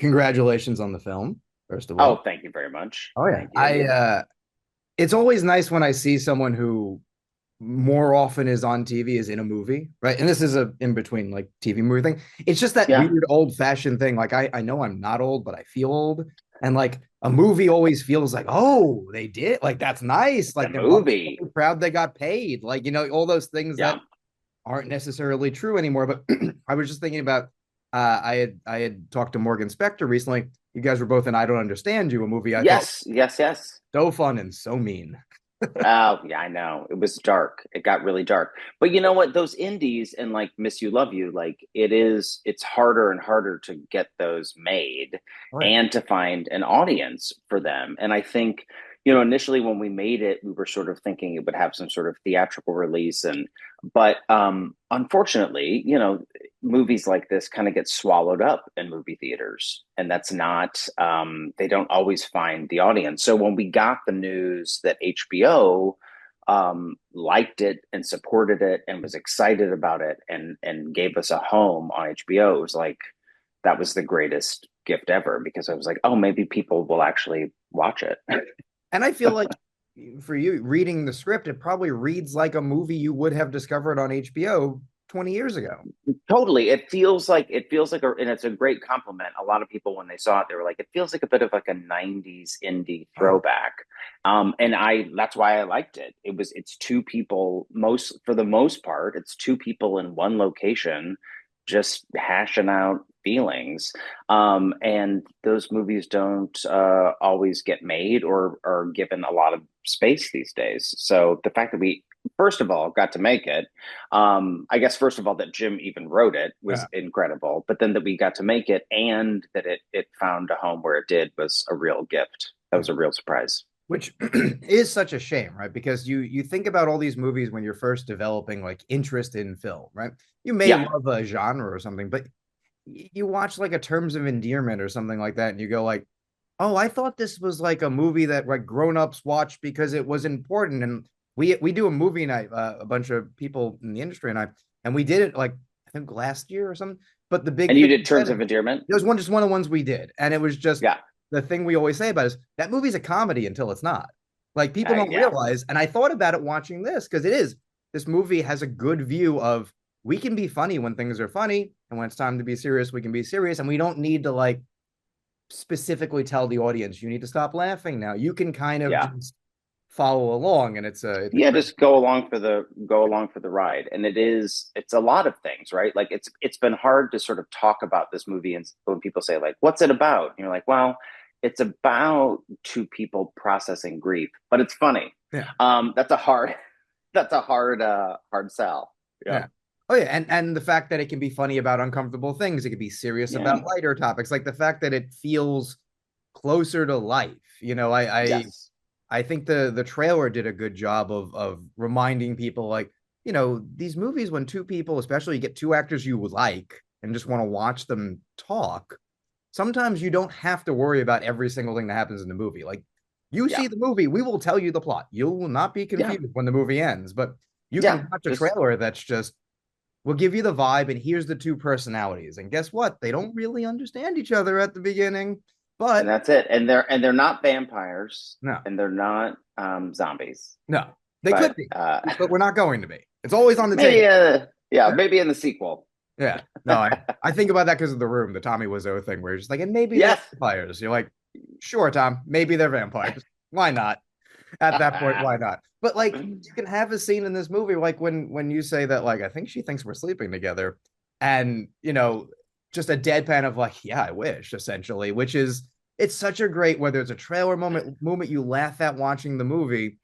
Congratulations on the film, first of Oh, all. thank you very much. Oh yeah. Thank you. It's always nice when I see someone who more often is on TV is in a movie, right? And this is a in between like TV movie thing. It's just that Yeah, weird old fashioned thing. Like I know I'm not old, but I feel old. And like a movie always feels like, oh, they did like that's nice. it's a Like they must be movie. really proud they got paid. Like, all those things that Yeah. aren't necessarily true anymore. But I was just thinking about I had talked to Morgan Spector recently. You guys were both in I Don't Understand You, a movie I thought Yes, yes, yes. so fun and so mean. Oh, yeah, I know. It was dark. It got really dark. But you know what? Those indies and like Miss You Love You, like it's harder and harder to get those made Oh yeah. and to find an audience for them. And I think, initially when we made it, we were sort of thinking it would have some sort of theatrical release but unfortunately, movies like this kind of get swallowed up in movie theaters, and that's not they don't always find the audience. So when we got the news that HBO liked it and supported it and was excited about it and gave us a home on HBO, it was like that was the greatest gift ever, because I was like, oh, maybe people will actually watch it. And I feel like for you reading the script, it probably reads like a movie you would have discovered on HBO 20 years ago. Totally. It feels like and it's a great compliment. A lot of people when they saw it, they were like, it feels like a bit of like a 90s indie Oh, throwback. And that's why I liked it. It's two people, for the most part, it's two people in one location just hashing out feelings. And those movies don't always get made or are given a lot of space these days. So the fact that we first of all got to make it, I guess first of all that Jim even wrote it yeah. was incredible, but then that we got to make it and that it found a home where it did was a real gift. That Yeah. was a real surprise. Which is such a shame, right? Because you think about all these movies when you're first developing like interest in film, right? You may Yeah, love a genre or something, but you watch like a Terms of Endearment or something like that, and you go like, "Oh, I thought this was like a movie that like grown-ups watch because it was important." And we do a movie night, a bunch of people in the industry and we did it like I think last year or something. But the big and you thing did we said Terms is of Endearment. it was just one of the ones we did, and it was just Yeah, the thing we always say about it is that movie's a comedy until it's not. Like people don't yeah, realize, and I thought about it watching this because it is. This movie has a good view of we can be funny when things are funny, and when it's time to be serious, we can be serious, and we don't need to like specifically tell the audience you need to stop laughing now. You can kind of yeah. just follow along, and it's a Yeah, great. just go along for the ride. And it's a lot of things, right? Like it's been hard to sort of talk about this movie, and when people say like, what's it about? And you're like, well, it's about two people processing grief, but it's funny. Yeah, That's a hard that's a hard sell. Yeah. yeah. Oh yeah, and the fact that it can be funny about uncomfortable things, it can be serious Yeah. about lighter topics, like the fact that it feels closer to life. Yes. I think the trailer did a good job of reminding people like, these movies when two people, especially you get two actors you like and just want to watch them talk, sometimes you don't have to worry about every single thing that happens in the movie. Like you Yeah. see the movie, we will tell you the plot. You will not be Yeah. confused when the movie ends, but you Yeah. can watch a Just trailer that's just we'll give you the vibe and here's the two personalities. And guess what? They don't really understand each other at the beginning, and but that's it. And they're not vampires no. and they're not zombies. No, they could But be, but we're not going to be. It's always on the maybe table. yeah, Yeah. maybe in the sequel. Yeah. No, I think about that because of the room, the Tommy Wiseau thing, where you're just like, and maybe they're Yes. vampires. You're like, sure, Tom, maybe they're vampires. Why not? At that point, why not? But like, you can have a scene in this movie, like when you say that, like, I think she thinks we're sleeping together, and just a deadpan of like, yeah, I wish, essentially, which is it's such a great whether it's a trailer moment you laugh at watching the movie,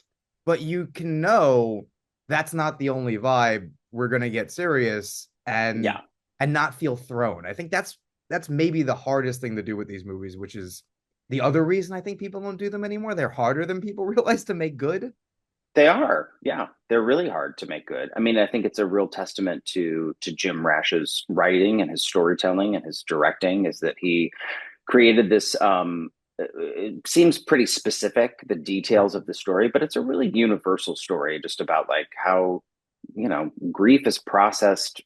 but you can know that's not the only vibe. We're gonna get serious Yeah, and not feel thrown. I think that's maybe the hardest thing to do with these movies, which is the other reason I think people don't do them anymore. They're harder than people realize to make good. they are. Yeah, they're really hard to make good. I mean, I think it's a real testament to Jim Rash's writing and his storytelling and his directing is that he created this. It seems pretty specific, the details of the story, but it's a really universal story, just about like how grief is processed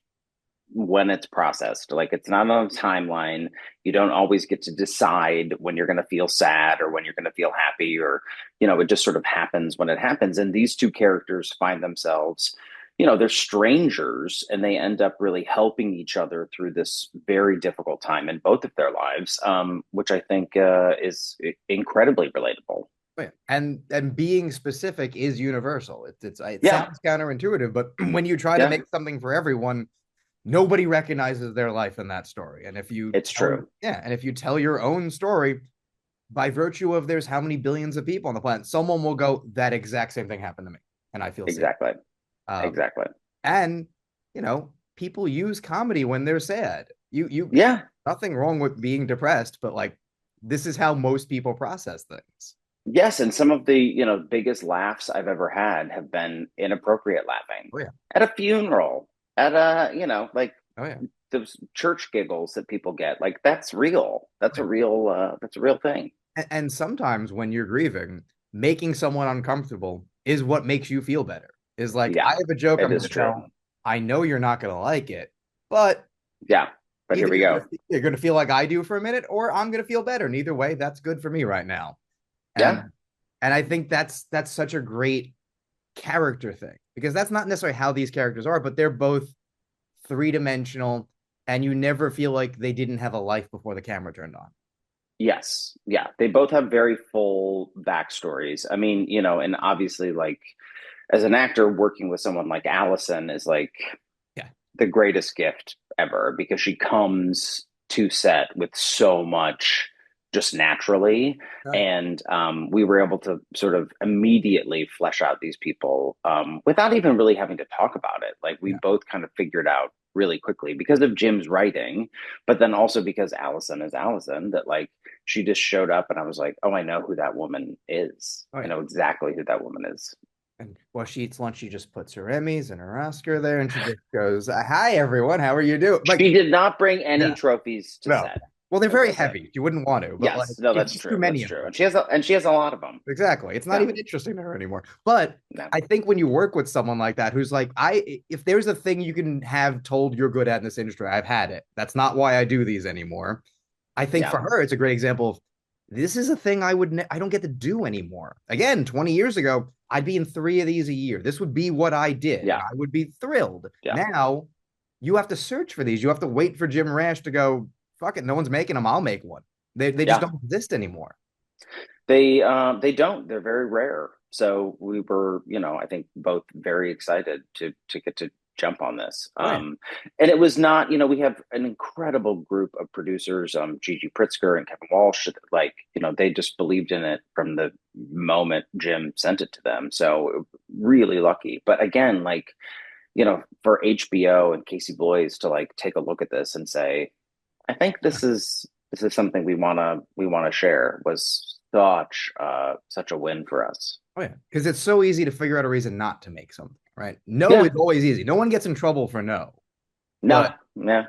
when it's processed. Like it's not on a timeline. You don't always get to decide when you're going to feel sad or when you're going to feel happy, or, it just sort of happens when it happens. And these two characters find themselves, they're strangers and they end up really helping each other through this very difficult time in both of their lives, which I think is incredibly relatable. Yeah. And being specific is universal. It Yeah. sounds counterintuitive, but when you try to Yeah. make something for everyone, nobody recognizes their life in that story. And It's true. if you tell your own story, by virtue of there's how many billions of people on the planet, someone will go, that exact same thing happened to me, and I feel safe. Exactly. Um, Exactly. and people use comedy when they're sad. You Yeah. nothing wrong with being depressed, but like this is how most people process things. Yes, and some of the, biggest laughs I've ever had have been inappropriate laughing Oh yeah. at a funeral, at a, like Oh yeah. those church giggles that people get. Like that's real. That's a real thing. And sometimes when you're grieving, making someone uncomfortable is what makes you feel better. Is like, I Yeah, have a joke it I'm is going to true. tell. I know you're not going to like it, but Yeah, but here either we go. you're going to feel like I do for a minute, or I'm going to feel better. And either way, that's good for me right now. Yeah, And I think that's such a great character thing, because that's not necessarily how these characters are, but they're both three-dimensional, and you never feel like they didn't have a life before the camera turned on. yes, yeah. They both have very full backstories. I mean, and obviously, like as an actor, working with someone like Allison is like Yeah. the greatest gift ever because she comes to set with so much just naturally. Oh, yeah. And we were able to sort of immediately flesh out these people without even really having to talk about it. Like we Yeah. both kind of figured out really quickly because of Jim's writing, but then also because Allison is Allison, that like she just showed up and I was like, oh, I know who that woman is. Oh I yeah. know exactly who that woman is. And while she eats lunch, she just puts her Emmys and her Oscar there, and she just goes, "Hi everyone, how are you doing?" Like, She did not bring any yeah, trophies to no. set. Well, they're I will very say. heavy. You wouldn't want to, but like, Yes, no, it's that's just too true. That's many of true. them. And she has a lot of them. Exactly. It's not Yeah. even interesting to her anymore. But No. I think when you work with someone like that, who's like, if there's a thing you can have told you're good at in this industry, I've had it. That's not why I do these anymore. I think Yeah. for her, it's a great example of this is a thing I don't get to do anymore. Again, 20 years ago, I'd be in 3 of these a year. This would be what I did, and Yeah. I would be thrilled. Yeah. Now, you have to search for these. You have to wait for Jim Rash to go, fuck it, no one's making them. I'll make one. They just Yeah. don't exist anymore. They don't. They're very rare. So we were, I think both very excited to get to jump on this. Oh yeah. And it was not, we have an incredible group of producers, Gigi Pritzker and Kevin Walsh, like, they just believed in it from the moment Jim sent it to them. So really lucky. But again, like, for HBO and Casey Bloys to like take a look at this and say, I think this is something we wanna share was such a win for us. Oh yeah, because it's so easy to figure out a reason not to make something, right? No Yeah. is always easy. No one gets in trouble for no, No. but Yeah.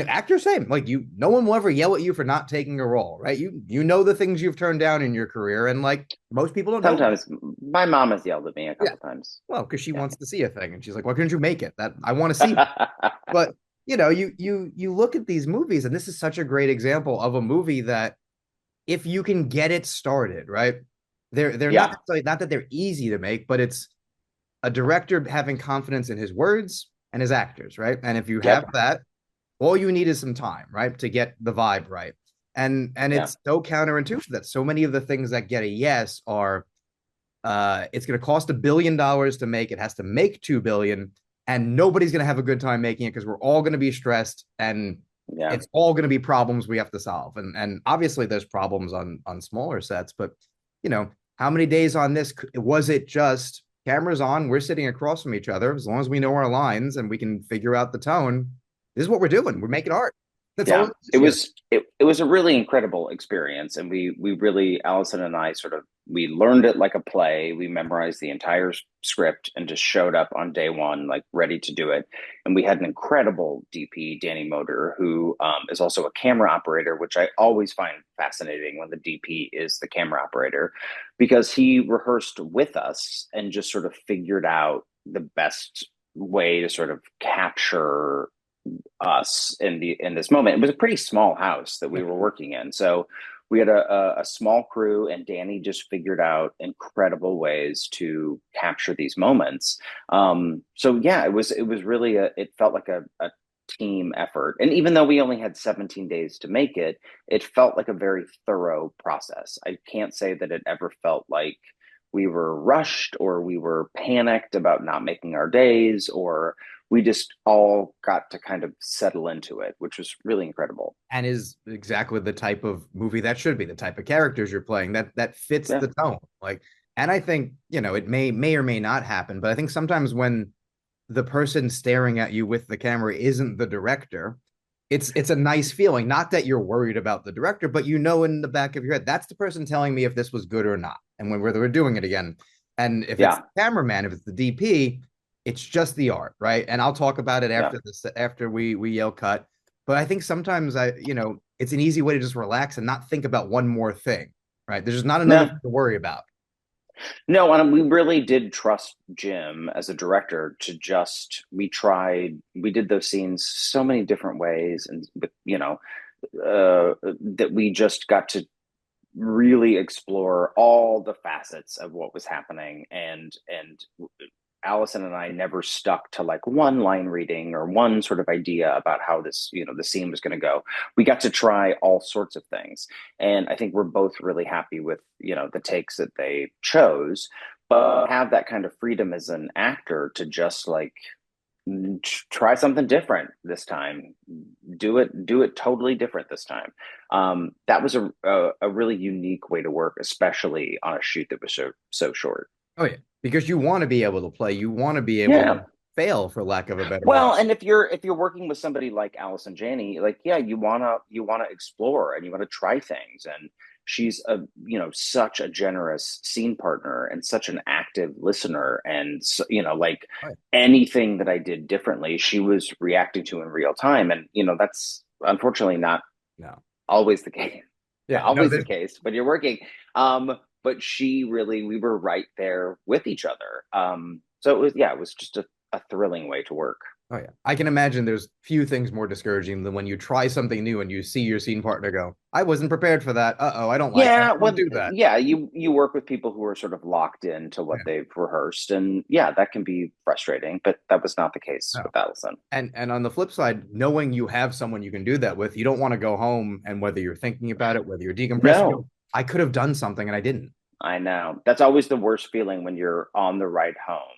actors same. Like no one will ever yell at you for not taking a role, right? You know the things you've turned down in your career, and like most people don't know that. Sometimes my mom has yelled at me a Yeah, couple times. well, because she Yeah. wants to see a thing, and she's like, "Why couldn't you make it? That I want to see that." But you look at these movies, and this is such a great example of a movie that if you can get it started, right? They're not Yeah. necessarily not that they're easy to make, but it's a director having confidence in his words and his actors, right? And if you have Yep. that, all you need is some time, right, to get the vibe right. And Yeah. it's so counterintuitive that so many of the things that get a yes are it's going to cost $1 billion to make, it has to make 2 billion, and nobody's going to have a good time making it because we're all going to be stressed, and Yeah. it's all going to be problems we have to solve. And obviously there's problems on smaller sets, but how many days on this was it just cameras on, we're sitting across from each other, as long as we know our lines and we can figure out the tone, this is what we're doing, we're making art. That's all Yeah, it is it here. was it was a really incredible experience, and we really Allison and I sort of we learned it like a play. We memorized the entire script and just showed up on day one like ready to do it. And we had an incredible DP, Danny Motor, who is also a camera operator, which I always find fascinating when the DP is the camera operator, because he rehearsed with us and just sort of figured out the best way to sort of capture us in this moment. It was a pretty small house that we were working in, so we had a small crew, and Danny just figured out incredible ways to capture these moments. So yeah, it was really it felt like a team effort, and even though we only had 17 days to make it, it felt like a very thorough process. I can't say that it ever felt like we were rushed or we were panicked about not making our days, or we just all got to kind of settle into it, which was really incredible. And is exactly the type of movie that should be, the type of characters you're playing that fits Yeah. the tone. Like, and I think, it may or may not happen, but I think sometimes when the person staring at you with the camera isn't the director, it's a nice feeling. Not that you're worried about the director, but in the back of your head, that's the person telling me if this was good or not, and when whether we're doing it again. And if it's Yeah. the cameraman, if it's the DP, it's just the art, right? And I'll talk about it Yeah. after this, after we yell cut. But I think sometimes it's an easy way to just relax and not think about one more thing, right? There's just not another No, thing to worry about. no, and we really did trust Jim as a director to we did those scenes so many different ways, and that we just got to really explore all the facets of what was happening, and Allison and I never stuck to like one line reading or one sort of idea about how the scene was going to go. We got to try all sorts of things. And I think we're both really happy with, the takes that they chose, but have that kind of freedom as an actor to just like try something different this time. Do it totally different this time. That was a really unique way to work, especially on a shoot that was so short. Oh yeah, because you want to be able to play, you want to be able Yeah. to fail, for lack of a better word. Well, and if you're working with somebody like Allison Janney, like yeah, you wanna explore and you wanna try things, and she's such a generous scene partner and such an active listener, and so, like Oh, yeah. anything that I did differently, she was reacting to in real time, and that's unfortunately not No. always the case, Yeah, no, always the case, but you're working. But we were right there with each other. So it was just a thrilling way to work. oh yeah. I can imagine there's few things more discouraging than when you try something new and you see your scene partner go, I wasn't prepared for that. Uh-oh, I don't like that. Yeah, Don't well, do that. yeah, you work with people who are sort of locked into what Yeah. they've rehearsed, and yeah, that can be frustrating. But that was not the case No. with Allison. And on the flip side, knowing you have someone you can do that with, you don't want to go home and whether you're thinking about it, whether you're decompressing, No, I could have done something and I didn't. I know. That's always the worst feeling when you're on the ride home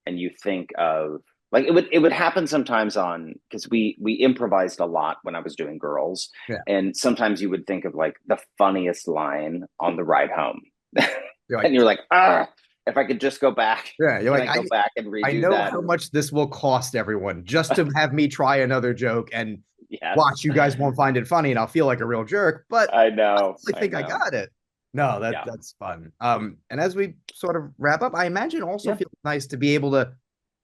and you think of like it would happen sometimes on because we improvised a lot when I was doing girls, Yeah. and sometimes you would think of like the funniest line on the ride home. You're And like, you're like, if I could just go back, yeah, you're can like, I go back and I redo know that? how much this will cost everyone just to have me try another joke and watch Yes. you guys won't find it funny and I'll feel like a real jerk, but I I know. really I think I know. got it. No, Yeah. that's fun. And as we sort of wrap up, I imagine also Yeah. feels nice to be able to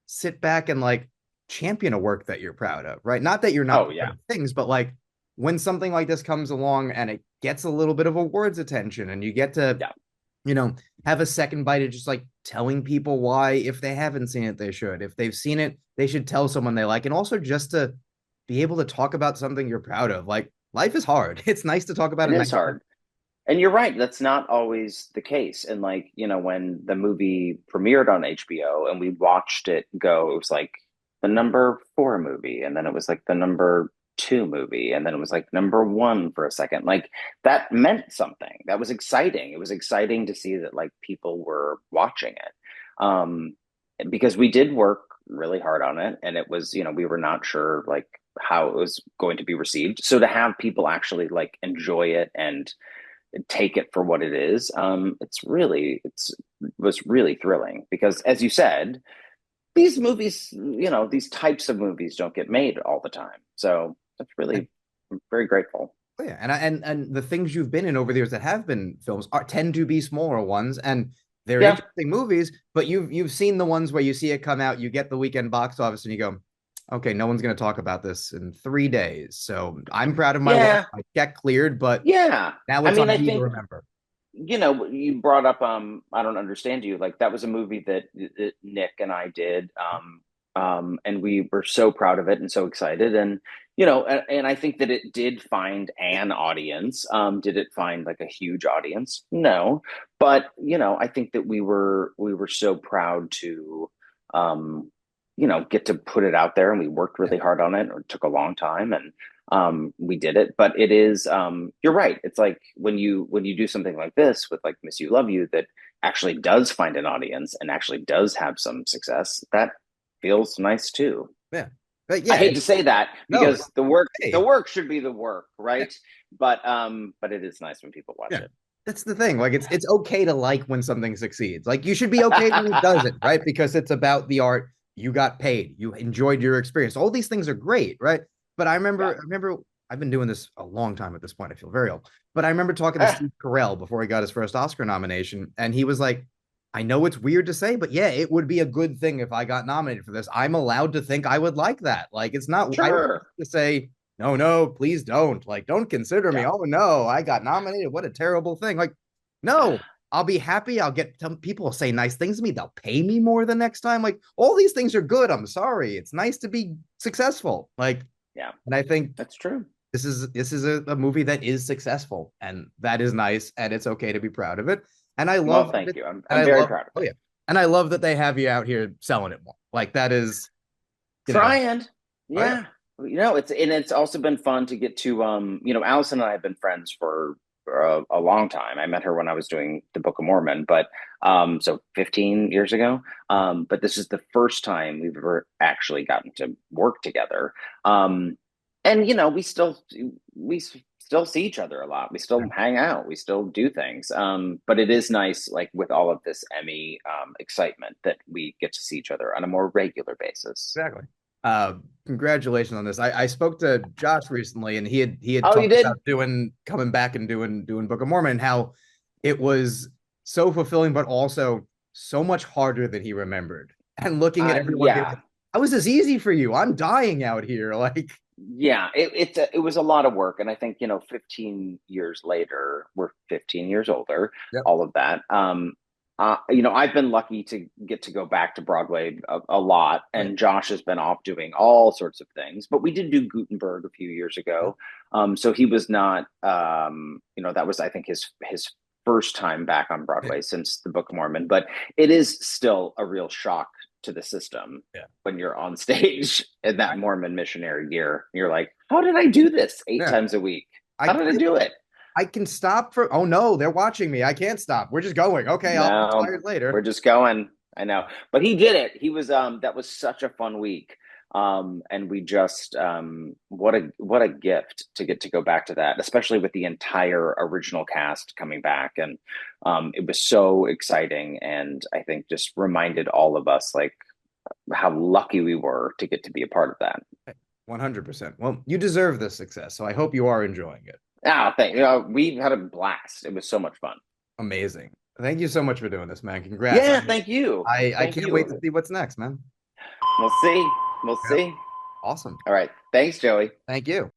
sit back and like champion a work that you're proud of, right? Not that you're Oh not proud yeah. of things, but like when something like this comes along and it gets a little bit of awards attention and you get to, Yeah. you know, have a second bite of just like telling people why, if they haven't seen it, they should. If they've seen it, they should tell someone they like. And also just to be able to talk about something you're proud of. Like life is hard. It's nice to talk about It a is nice. hard. And you're right, that's not always the case. And like, when the movie premiered on HBO and we watched it go, it was like the number 4 movie, and then it was like the number 2 movie, and then it was like number 1 for a second. Like that meant something. That was exciting. It was exciting to see that like people were watching it. Because we did work really hard on it, and it was, we were not sure like how it was going to be received. So to have people actually like enjoy it and take it for what it is, it's was really thrilling because, as you said, these movies, these types of movies don't get made all the time. So that's And, really, I'm very grateful. oh yeah, and the things you've been in over the years that have been films are tend to be smaller ones, and they're Yeah, interesting movies. But you've seen the ones where you see it come out, you get the weekend box office, and you go, okay, no one's going to talk about this in 3 days. So I'm proud of my work. yeah, I get cleared, but yeah. now I it's mean, on I me to think remember. you brought up I don't understand you, like that was a movie that Nick and I did and we were so proud of it and so excited. And and I think that it did find an audience. Did it find like a huge audience? No, but I think that we were so proud to get to put it out there, and we worked Yeah. really hard on it. It took a long time, and we did it. But it is, you're right. It's like when you do something like this with like Miss You Love You, that actually does find an audience and actually does have some success, that feels nice too. Yeah. But I yeah, hate to say that no, because the hey, work should be the work, yeah, right? But it is nice when people watch yeah. it. That's the thing. Like it's okay to like when something succeeds. Like you should be okay when it doesn't, right? Because it's about the art. You got paid. You enjoyed your experience. All these things are great, right? But Yeah. I remember I've been doing this a long time at this point. I feel very old. But I remember talking to Steve Carell before he got his first Oscar nomination, and he was like, I know it's weird to say, but yeah, it would be a good thing if I got nominated for this. I'm allowed to think I would like that. Like it's not I don't have Sure. to say, no, no, please don't. Like, don't consider me. Yeah. Oh no, I got nominated. What a terrible thing. Like, no, I'll be happy. I'll get some people will say nice things to me. They'll pay me more the next time. Like, all these things are good. I'm sorry. It's nice to be successful. Like, Yeah. and I think That's true. this is a movie that is successful, and that is nice, and it's okay to be proud of it. And I Well, love thank it, you. I'm and I'm I very love proud of oh it. yeah, and I love that they have you out here selling it more. Like that is, you know, Trying. oh yeah, Yeah. It's also been fun to get to Allison and I have been friends for a long time. I met her when I was doing the Book of Mormon, but so 15 years ago. But this is the first time we've ever actually gotten to work together. And we still see each other a lot. We still hang out. We still do things. But it is nice, like with all of this Emmy excitement, that we get to see each other on a more regular basis. exactly. Congratulations on this. I spoke to Josh recently, and he had Oh, you talked did? about doing coming back and doing Book of Mormon, and how it was so fulfilling, but also so much harder than he remembered. And looking at everyone being like, Yeah. "How is this easy for you? I'm dying out here." Like, Yeah, it was a lot of work, and I think 15 years later, we're 15 years older, yep, all of that. I've been lucky to get to go back to Broadway a lot, right, and Josh has been off doing all sorts of things. But we did do Gutenberg a few years yep, ago, so he was not, that was I think his first time back on yeah, Broadway since the Book of Mormon. But it is still a real shock to the system yeah. when you're on stage in that Mormon missionary gear. You're like, how did I do this eight Yeah. times a week? How I did I do it? I can stop for oh no, they're watching me. I can't stop. We're just going. Okay, I'll be No, tired we're later. just going. I know. But he did it. He was that was such a fun week. And we just what a gift to get to go back to that, especially with the entire original cast coming back. And it was so exciting, and I think just reminded all of us like how lucky we were to get to be a part of that. 100%. Well, you deserve this success, so I hope you are enjoying it. Ah, we had a blast. It was so much fun. Amazing. Thank you so much for doing this, man. Congrats. Yeah, thank you. I Thank can't wait to you. see what's next, man. We'll see. We'll Yep. see. Awesome. All right. Thanks, Joey. Thank you.